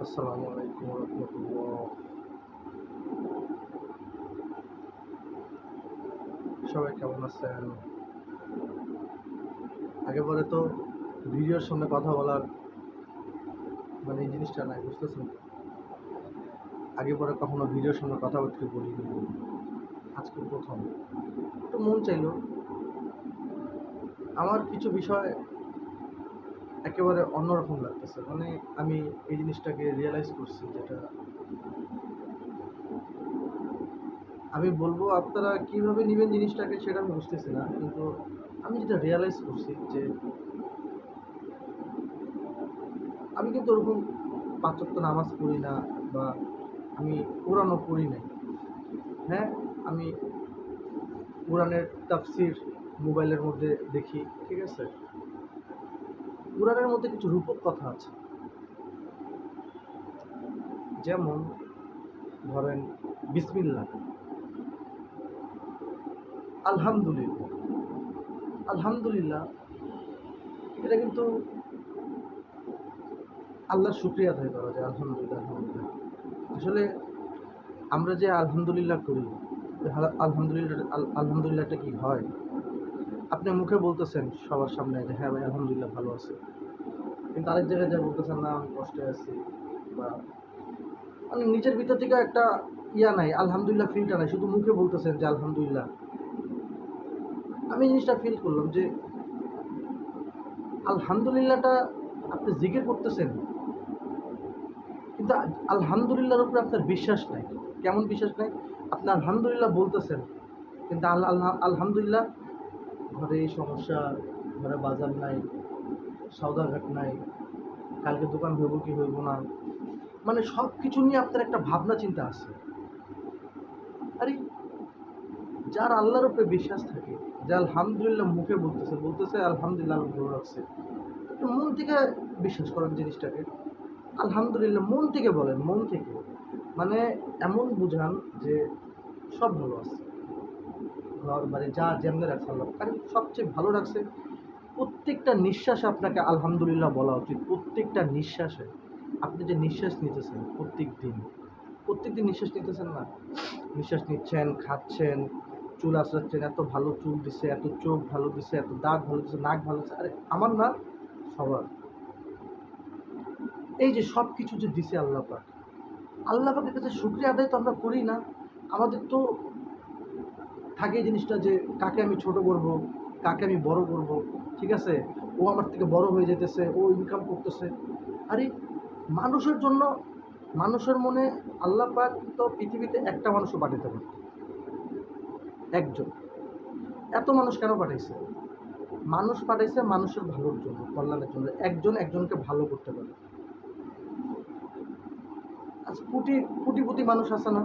আসসালামু আলাইকুম রহমতুল্লাহ। সবাই কেমন আছেন? আগে পরে তো ভিডিওর সামনে কথা বলার এই জিনিসটা নাই, বুঝতেছেন তো? আগে পরে কখনো ভিডিওর সামনে কথাবার্তা বলিনি, আজকে প্রথম। একটু মন চাইলো, আমার কিছু বিষয় একেবারে অন্যরকম লাগতেছে। আমি এই জিনিসটাকে রিয়েলাইজ করছি, যেটা আমি বলবো আপনারা কিভাবে নেবেন জিনিসটাকে সেটা আমি বুঝতেছি না, কিন্তু আমি যেটা রিয়েলাইজ করছি যে আমি কিন্তু ওরকম পাঁচ ওয়াক্ত নামাজ পড়ি না, বা আমি কোরআনও পড়ি নাই। হ্যাঁ, আমি কোরআনের তাফসির মোবাইলের মধ্যে দেখি, ঠিক আছে? কোরআনের মধ্যে কিছু রূপক কথা আছে, যেমন ধরেন বিসমিল্লাহ, আলহামদুলিল্লাহ। আলহামদুলিল্লাহ এটা কিন্তু আল্লাহর শুকরিয়া আদায় করা যায়। আলহামদুলিল্লাহ, আলহামদুলিল্লাহ। আসলে আমরা যে আলহামদুলিল্লাহ করি, আলহামদুলিল্লাহটা কি হয়? আপনি মুখে বলতেছেন সবার সামনে যে হ্যাঁ ভাই আলহামদুলিল্লাহ ভালো আছে, কিন্তু আরেক জায়গায় যা বলতেছেন না আমি কষ্টে আছি, বা নিজের ভিতর থেকে একটা নাই, আলহামদুলিল্লাহ ফিলটা নাই, শুধু মুখে বলতেছেন যে আলহামদুলিল্লাহ। আমি জিনিসটা ফিল করলাম যে আলহামদুলিল্লাহটা আপনি জিকির করতেছেন, কিন্তু আলহামদুলিল্লাহর উপরে আপনার বিশ্বাস নাই। কেমন বিশ্বাস নাই? আপনি আলহামদুলিল্লাহ বলতেছেন, কিন্তু আলহামদুলিল্লাহ ঘরে এই সমস্যা, ঘরে বাজার নাই, সওদাঘাট নাই, কালকে দোকান হইব কি হইব না, সব কিছু নিয়ে আপনার একটা ভাবনা চিন্তা আছে। আরে যার আল্লাহর উপরে বিশ্বাস থাকে, যে আলহামদুলিল্লাহ মুখে বলতেছে আলহামদুলিল্লাহ আল্লাহ ভালো রাখছে, একটু মন থেকে বিশ্বাস করেন জিনিসটাকে। আলহামদুলিল্লাহ মন থেকে বলেন, মন থেকে, এমন বুঝান যে সব ভালো আছে, ঘর বাড়ি যা যেমনি রাখছে আল্লাহ, কারণ সবচেয়ে ভালো রাখছে। প্রত্যেকটা নিঃশ্বাসে আপনাকে আলহামদুলিল্লাহ বলা উচিত। প্রত্যেকটা নিঃশ্বাসে আপনি যে নিঃশ্বাস নিতেছেন, প্রত্যেক দিন নিঃশ্বাস নিতেছেন না, নিঃশ্বাস নিচ্ছেন, খাচ্ছেন, চুল আঁচড়াচ্ছেন, এত ভালো চুল দিছে, এত চোখ ভালো দিছে, এত দাঁত ভালো দিছে, নাক ভালো দিছে, আরে আমার না, সবার। এই যে সব কিছু যে দিছে আল্লাহ পাক, আল্লাহ পাকের কাছে শুকরিয়া আদায় তো আমরা করি না। আমাদের তো থাকে এই জিনিসটা যে কাকে আমি ছোট করব, কাকে আমি বড় করব, ঠিক আছে? ও আমার থেকে বড় হয়ে যেতেছে, ও ইনকাম করতেছে। আরে মানুষের জন্য, মানুষের মনে আল্লাহ পাক তো পৃথিবীতে একটা মানুষও পাঠাতে পারে, একজন। এত মানুষ কেন পাঠাইছে? মানুষ পাঠাইছে মানুষের ভালোর জন্য, কল্যাণের জন্য। একজন একজনকে ভালো করতে পারে। আজ কোটিপতি মানুষ আছে না,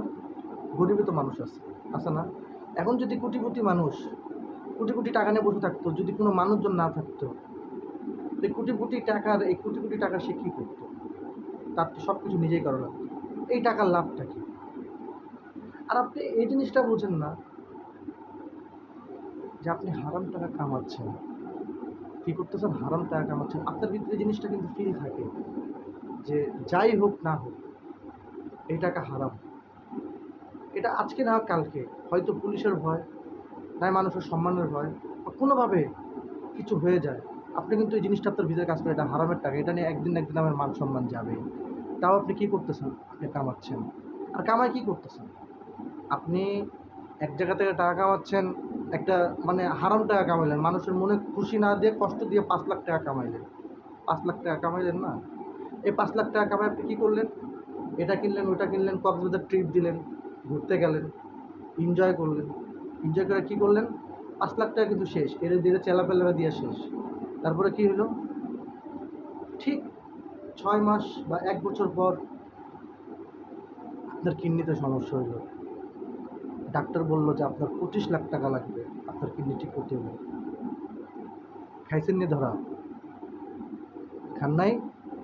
গরিবই তো মানুষ আছে না? এখন যদি কোটিপতি মানুষ কোটি কোটি টাকা নিয়ে বসে থাকতো, যদি কোনো মানুষজন না থাকতো, এই কোটি কোটি টাকা সে কী করতো? তার তো সব কিছু নিজেই করা লাগতো। এই টাকার লাভটা কি? আর আপনি এই জিনিসটা বুঝেন না যে আপনি হারাম টাকা কামাচ্ছেন। কী করতেছেন? হারাম টাকা কামাচ্ছেন। আপনার ভিতরে জিনিসটা কিন্তু ফিল থাকে যে যাই হোক না হোক এই টাকা হারাম। এটা আজকে না হোক কালকে হয়তো পুলিশের ভয়, নয় মানুষের সম্মানের ভয়, বা কোনোভাবে কিছু হয়ে যায়, আপনি কিন্তু এই জিনিসটা আপনার ভিতরে কাজ করে, এটা হারামের টাকা, এটা নিয়ে একদিন না একদিন আমার মান সম্মান যাবে। তাও আপনি কী করতেছেন? আপনি কামাচ্ছেন। আর কামায় কী করতেছেন? আপনি এক জায়গা থেকে টাকা কামাচ্ছেন, একটা হারাম টাকা কামাইলেন, মানুষের মনে খুশি না দিয়ে কষ্ট দিয়ে 5 লাখ টাকা কামাইলেন। 5 লাখ টাকা কামাইলেন না? এই 5 লাখ টাকা কামাই আপনি কী করলেন? এটা কিনলেন, ওটা কিনলেন, কক্সবাজার ট্রিপ দিলেন, ঘুরতে গেলেন, এনজয় করলেন। এনজয় করে কী করলেন? 5 লাখ টাকা কিন্তু শেষ, এর ধীরে চেলাপেলা দিয়ে শেষ। তারপরে কী হলো? ঠিক 6 মাস বা 1 বছর পর আপনার কিডনিতে সমস্যা হইল। ডাক্তার বলল যে আপনার 25 লাখ টাকা লাগবে আপনার কিডনি ঠিক করতে হবে। খাইছেন নি ধরা? খান নাই?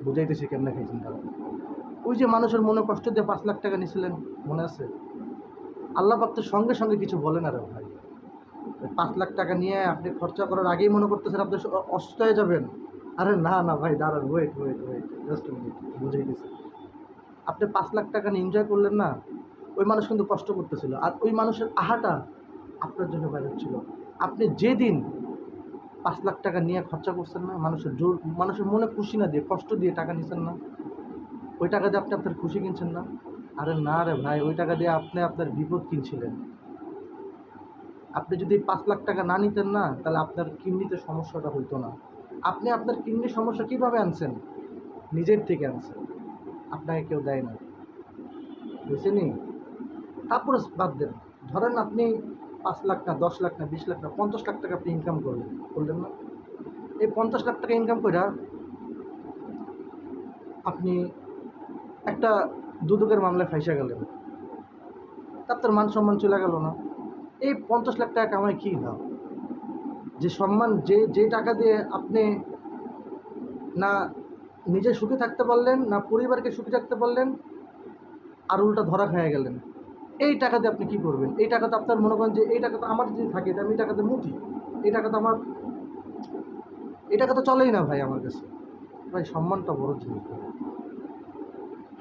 বুঝাইতেছি কেমনে খাইছেন ধরা। ওই যে মানুষের মনে কষ্ট দিয়ে 5 লাখ টাকা নিয়েছিলেন, মনে আছে? আল্লাহ পাক তো সঙ্গে সঙ্গে কিছু বলে না রে ভাই। 5 লাখ টাকা নিয়ে আপনি খরচা করার আগেই মনে করতেছেন আপনি অসুস্থ হয়ে যাবেন। আরে না না ভাই, দাঁড়ান, ওয়েট, জাস্ট মিনিট, বুঝাইতেছি। আপনি 5 লাখ টাকা নিয়ে এনজয় করলেন না, ওই মানুষ কিন্তু কষ্ট করতেছিল, আর ওই মানুষের আহাটা আপনার জন্য বের হচ্ছিল। আপনি যেদিন 5 লাখ টাকা নিয়ে খরচা করছেন না, মানুষের জোর, মানুষের মনে খুশি না দিয়ে কষ্ট দিয়ে টাকা নিছেন না, ওই টাকা দিয়ে আপনি আপনার খুশি কিনছেন না? আরে না রে ভাই, ওই টাকা দিয়ে আপনি আপনার বিপদ কিনছিলেন। আপনি যদি 5 লাখ টাকা না নিতেন না, তাহলে আপনার কিডনিতে সমস্যাটা হইতো না। আপনি আপনার কিডনির সমস্যা কীভাবে আনছেন? নিজের থেকে আনছেন, আপনাকে কেউ দেয় না, বুঝছেনি? তারপরে বাদ দেন, ধরেন আপনি 5 লাখ না, 10 লাখ না, 20 লাখ না, 50 লাখ টাকা আপনি ইনকাম করলেন না? এই 50 লাখ টাকা ইনকাম করে আপনি একটা দুদকের মামলায় ফাইসা গেলেন, তার মান সম্মান চলে গেল না? এই 50 লাখ টাকা কামাই কী লাভ? যে সম্মান, যে টাকা দিয়ে আপনি না নিজে সুখে থাকতে পারলেন, না পরিবারকে সুখে থাকতে পারলেন, আর উল্টা ধরা খেয়ে গেলেন। এই টাকা দিয়ে আপনি কী করবেন? এই টাকা তো আপনার মনে করেন যে এই টাকা তো আমার যদি থাকে, আমি এই টাকাতে মুটি, এই টাকা তো আমার, এই টাকা তো চলেই না ভাই আমার কাছে। ভাই সম্মানটা বড় জিনিস ভাই।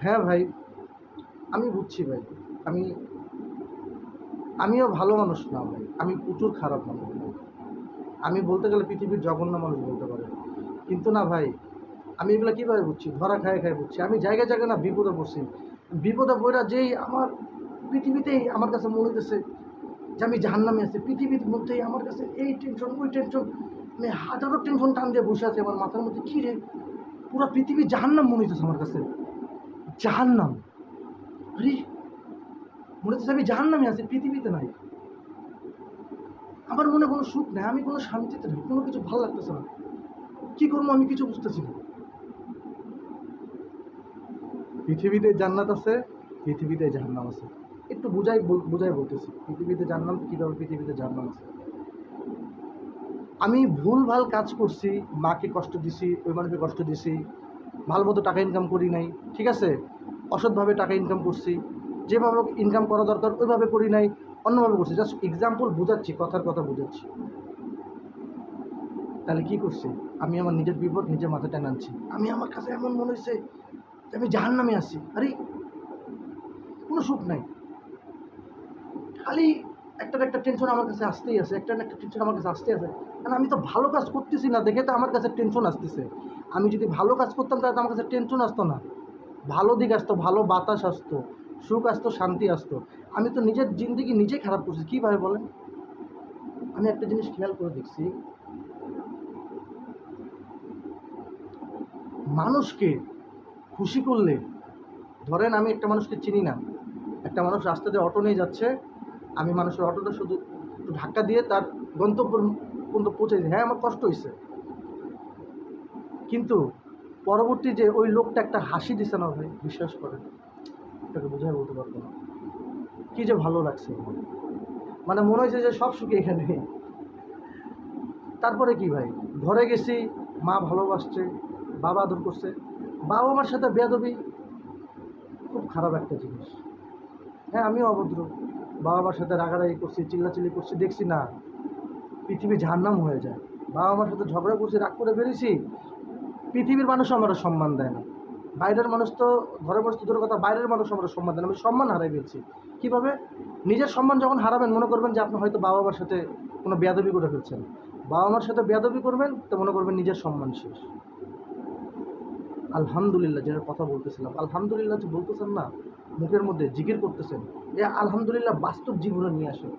হ্যাঁ ভাই, আমি বুঝছি ভাই, আমি আমিও ভালো মানুষ না ভাই, আমি প্রচুর খারাপ মানুষ। আমি বলতে গেলে পৃথিবীর জঘন্য মানুষ বলতে পারে, কিন্তু না ভাই, আমি এগুলো কীভাবে বুঝছি? ধরা খায় খায় বুঝছি। আমি জায়গায় জায়গায় না বিপদে পড়ছি, বিপদে পড়া যেই আমার পৃথিবীতেই আমার কাছে মনে হইতেছে যে আমি জাহান্নামে আছি। পৃথিবীর মধ্যেই আমার কাছে এই টেনশন, ওই টেনশন, আমি হাজারো টেনশন টান দিয়ে বসে আছি আমার মাথার মধ্যে। কী রে, পুরো পৃথিবী জাহান্নাম মনে হইতেছে আমার কাছে, জাহান্নাম। আরে মনে হচ্ছে আমি জাহান্নামে আছি, পৃথিবীতে নাই। আমার মনে কোনো সুখ নেই, আমি কোনো শান্তিতে নেই, কোনো কিছু ভালো লাগতেছে না। কী করবো আমি কিছু বুঝতেছি না। পৃথিবীতে জান্নাত আছে, পৃথিবীতে জাহান্নাম আছে। একটু বুঝাই বলতেছি, পৃথিবীতে জান্নাত কীভাবে, পৃথিবীতে জাহান্নাম আছে। আমি ভুলভাল কাজ করছি, মাকে কষ্ট দিছি, ওই মানুষকে কষ্ট দিছি, ভালো মতো টাকা ইনকাম করি নাই, ঠিক আছে? অসৎভাবে টাকা ইনকাম করছি, যেভাবে ইনকাম করা দরকার ওইভাবে করি নাই, অন্যভাবে করছি। জাস্ট এক্সাম্পল বুঝাচ্ছি, কথার কথা বুঝাচ্ছি। তাহলে কী করছি? আমি আমার নিজের বিপদ নিজের মাথায় টেনে আনছি। আমি, আমার কাছে এমন মনে হয়েছে যে আমি জাহান্নামে আছি। আরে কোনো সুখ নাই, খালি একটার একটা টেনশন আমার কাছে আসতেই আছে, একটার একটা টেনশন আমার কাছে আসতেই আছে। কারণ আমি তো ভালো কাজ করতেছি না দেখে তো আমার কাছে টেনশন আসতেছে। আমি যদি ভালো কাজ করতাম তাহলে তো আমার কাছে টেনশন আসতো না, ভালো দিক আসতো, ভালো বাতাস আসতো, সুখ আসতো, শান্তি আসতো। আমি তো নিজের জিন্দেগি নিজেই খারাপ করছি। কীভাবে বলেন? আমি একটা জিনিস খেয়াল করে দেখছি, মানুষকে খুশি করলে, ধরেন আমি একটা মানুষকে চিনি না, একটা মানুষ রাস্তা দিয়ে অটো নিয়ে যাচ্ছে, আমি মানুষের অটোটা শুধু একটু ধাক্কা দিয়ে তার গন্তব্য পর্যন্ত পৌঁছে দিই, হ্যাঁ আমার কষ্ট হয়েছে, কিন্তু পরবর্তী যে ওই লোকটা একটা হাসি দিছে না ভাই, বিশ্বাস করেন, এটাকে বোঝায় বলতে পারবো না, কী যে ভালো লাগছে আমার। মানে মনে হয়েছে যে সব সুখী এখানে। তারপরে কি ভাই, ঘরে গেছি, মা ভালোবাসছে, বাবা আদর করছে, বাবা মার সাথে বেয়াদবি খুব খারাপ একটা জিনিস। হ্যাঁ আমিও অভদ্র, বাবা মার সাথে রাগারাগি করছি, চিল্লাচিল্লি করছি, দেখছি না পৃথিবী জাহান্নাম হয়ে যায়। বাবা মার সাথে ঝগড়া করছি, রাগ করে বেরিয়েছি, পৃথিবীর মানুষ আমার সম্মান দেয় না। বাইরের মানুষ তো, ঘরের মানুষ তো দূরের কথা, বাইরের মানুষ আমার সম্মান দেয় না। আমি সম্মান হারাই ফেলছি। কীভাবে? নিজের সম্মান যখন হারাবেন, মনে করবেন যে আপনি হয়তো বাবা মার সাথে কোনো বেয়াদবি করে ফেলছেন। বাবা মার সাথে বেয়াদবি করবেন তো মনে করবেন নিজের সম্মান শেষ। আলহামদুলিল্লাহ, যেটা কথা বলতেছিলাম, আলহামদুলিল্লাহ যে বলতেছেন না, মুখের মধ্যে জিকির করতেছেন, এ আলহামদুলিল্লাহ বাস্তব জীবনে নিয়ে আসেন।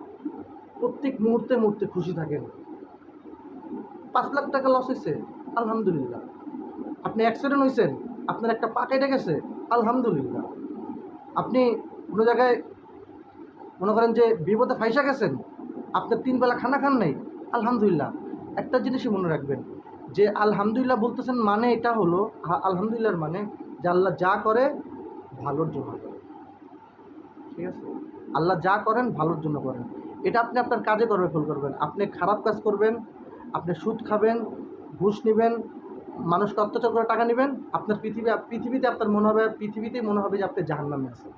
প্রত্যেক মুহূর্তে মুহূর্তে খুশি থাকেন। 5 লাখ টাকা লস হয়েছে, আলহামদুলিল্লাহ। আপনি অ্যাক্সিডেন্ট হয়েছেন, আপনার একটা পা কেটে গেছে, আলহামদুলিল্লাহ। আপনি কোনো জায়গায় মনে করেন যে বিপদে ফাইসা গেছেন, আপনার 3 বেলা খানা খান নাই, আলহামদুলিল্লাহ। একটা জিনিসই মনে রাখবেন যে আলহামদুলিল্লাহ বলতেছেন মানে এটা হলো, আলহামদুলিল্লাহর মানে যে আল্লাহ যা করে ভালোর জন্য করে, ঠিক আছে? আল্লাহ যা করেন ভালোর জন্য করেন। এটা আপনি আপনার কাজে করবে, ফল করবেন। আপনি খারাপ কাজ করবেন, আপনি সুদ খাবেন, ঘুষ নেবেন, মানুষকে অত্যাচার করে টাকা নেবেন, আপনার পৃথিবীতে আপনার মনে হবে, পৃথিবীতেই মনে হবে যে আপনি জাহান্নামে আছেন।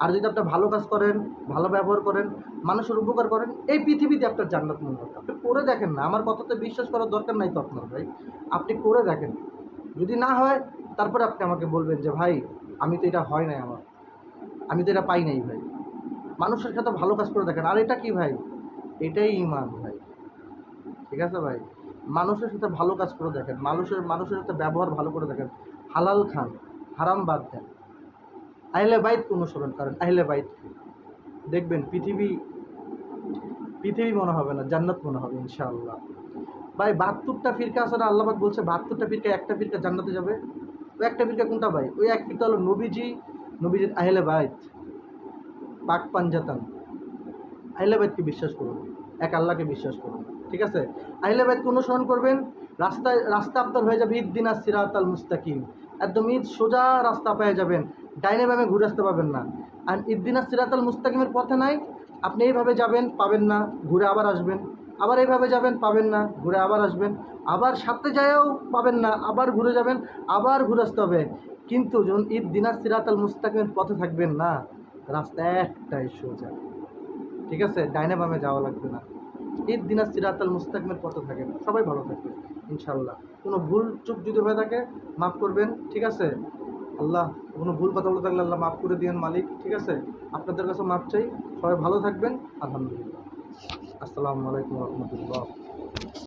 আর যদি আপনি ভালো কাজ করেন, ভালো ব্যবহার করেন, মানুষের উপকার করেন, এই পৃথিবীতে আপনার জান্নাত মনে হবে। আপনি করে দেখেন না, আমার কথাতে বিশ্বাস করার দরকার নাই তো আপনার ভাই, আপনি করে দেখেন। যদি না হয় তারপরে আপনি আমাকে বলবেন যে ভাই আমি তো এটা হয় নাই আমার, আমি তো এটা পাই নাই ভাই। মানুষের সাথে ভালো কাজ করে দেখেন, আর এটা কি ভাই, এটাই ইমান ভাই। ঠিক আছে ভাই, মানুষের সাথে ভালো কাজ করে দেখেন, মানুষের সাথে ব্যবহার ভালো করে দেখেন, হালাল খান, হারাম বাদ দেন, আহলে বাইত অনুসরণ করেন, আহলে বাইত দেখবেন পৃথিবী পৃথিবী মনে হবে না, জান্নাত মনে হবে ইনশাআল্লাহ। ভাই 72টা ফিরকা আছে না, আল্লাহ পাক বলছে 72টা ফিরকা একটা ফিরকা জান্নাতে যাবে। ওই একটা ফিরকা কোনটা ভাই? ওই এক ফিরকা হলো নবীজির আহলে বাইত, পাক পাঞ্জাতান। আহলে বাইতকে বিশ্বাস করুন, এক আল্লাহকে বিশ্বাস করুন। ঠিক আছে, আহলে বাইতকে অনুসরণ করবেন, রাস্তা আপনার হয়ে যাবে ইহদিনাস সিরাতাল মুস্তাকিম, একদম সোজা রাস্তা পেয়ে যাবেন, ডাইনে বামে ঘুরে আসতে পারবেন না। আর ইহদিনাস সিরাতাল মুস্তাকিমের পথে নাই, আপনি এইভাবে যাবেন পাবেন না, ঘুরে আবার আসবেন, আবার এইভাবে যাবেন পাবেন না, ঘুরে আবার আসবেন, আবার সাথে যায়ও পাবেন না, আবার ঘুরে যাবেন, আবার ঘুরে আসতে হবে। কিন্তু যখন ইহদিনাস সিরাতাল মুস্তাকিমের পথে থাকবেন না, রাস্তা একটাই সোজা। ঠিক আছে, ডাইনে বামে যাওয়া লাগবে না। ইহদিনাস সিরাতাল মুস্তাকিমের পথে থাকেন, সবাই ভালো থাকবে ইনশাআল্লাহ। কোনো ভুল চুক যদি হয়ে থাকে মাফ করবেন। ঠিক আছে, আল্লাহ কোনো ভুল কথা বলে থাকলে আল্লাহ মাফ করে দিয়েন মালিক। ঠিক আছে, আপনাদের কাছে মাফ চাই। সবাই ভালো থাকবেন। আলহামদুলিল্লাহ। আসসালামু আলাইকুম রহমতুল্লাহ।